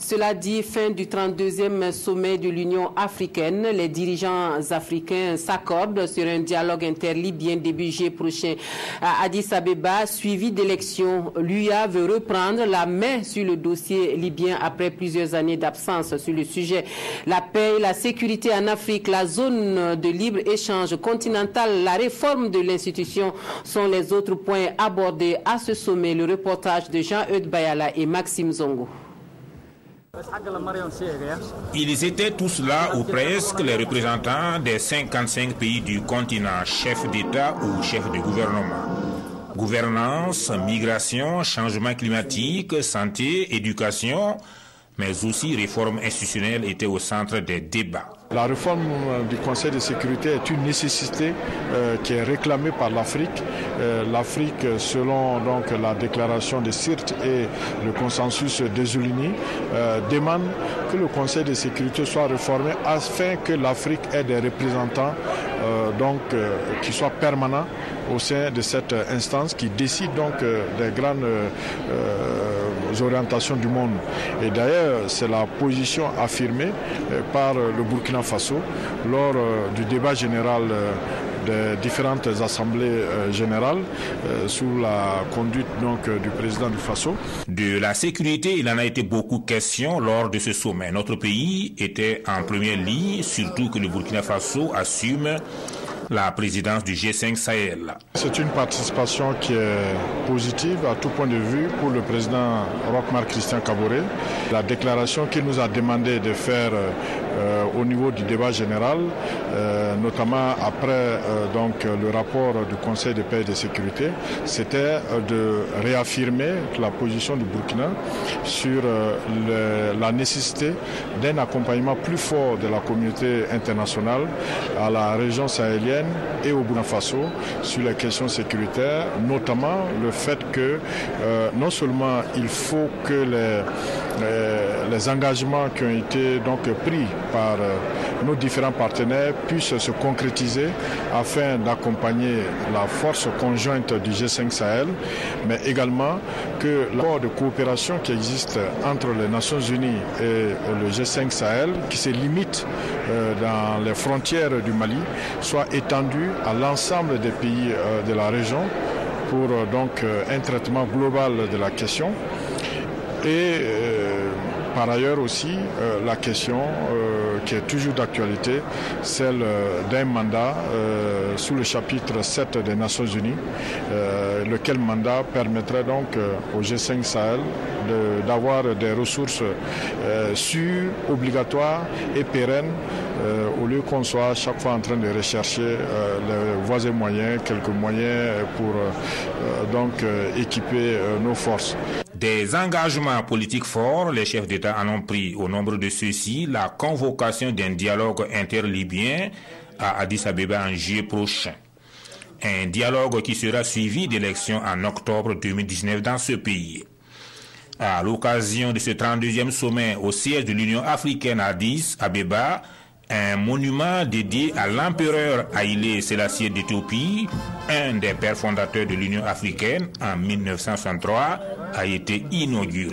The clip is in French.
Cela dit, fin du 32e sommet de l'Union africaine. Les dirigeants africains s'accordent sur un dialogue interlibyen début juillet prochain à Addis Abeba, suivi d'élections. L'UA veut reprendre la main sur le dossier libyen après plusieurs années d'absence sur le sujet. La paix et la sécurité en Afrique, la zone de libre-échange continental, la réforme de l'institution sont les autres points abordés à ce sommet. Le reportage de Jean-Eudes Bayala et Maxime Zongo. Ils étaient tous là, ou presque, les représentants des 55 pays du continent, chefs d'État ou chefs de gouvernement. Gouvernance, migration, changement climatique, santé, éducation, mais aussi réforme institutionnelle étaient au centre des débats. La réforme du Conseil de sécurité est une nécessité qui est réclamée par l'Afrique. L'Afrique, selon donc la déclaration de Sirte et le consensus des Unis, demande que le Conseil de sécurité soit réformé afin que l'Afrique ait des représentants qui soient permanents au sein de cette instance qui décide donc des grandes orientations du monde. Et d'ailleurs, c'est la position affirmée par le Burkina Faso lors du débat général des différentes assemblées générales sous la conduite donc du président du Faso. De la sécurité, il en a été beaucoup question lors de ce sommet. Notre pays était en première ligne, surtout que le Burkina Faso assume la présidence du G5 Sahel. C'est une participation qui est positive à tout point de vue pour le président Roch-Marc Christian Kaboré. La déclaration qu'il nous a demandé de faire au niveau du débat général, notamment après le rapport du Conseil de paix et de sécurité, c'était de réaffirmer la position du Burkina sur la nécessité d'un accompagnement plus fort de la communauté internationale à la région sahélienne et au Burkina Faso sur les questions sécuritaires, notamment le fait que non seulement il faut que les engagements qui ont été donc pris par nos différents partenaires puissent se concrétiser afin d'accompagner la force conjointe du G5 Sahel, mais également que l'accord de coopération qui existe entre les Nations Unies et le G5 Sahel, qui se limite dans les frontières du Mali, soit étendu à l'ensemble des pays de la région pour un traitement global de la question. Et par ailleurs aussi, la question qui est toujours d'actualité, celle d'un mandat sous le chapitre 7 des Nations Unies, lequel mandat permettrait donc au G5 Sahel d'avoir des ressources sûres, obligatoires et pérennes, au lieu qu'on soit à chaque fois en train de rechercher les voies et moyens, quelques moyens pour équiper nos forces. Des engagements politiques forts, les chefs d'État en ont pris. Au nombre de ceux-ci, la convocation d'un dialogue interlibyen à Addis Abeba en juillet prochain. Un dialogue qui sera suivi d'élections en octobre 2019 dans ce pays. À l'occasion de ce 32e sommet au siège de l'Union africaine à Addis Abeba, un monument dédié à l'empereur Haïlé Sélassié d'Éthiopie, un des pères fondateurs de l'Union africaine en 1963, a été inauguré.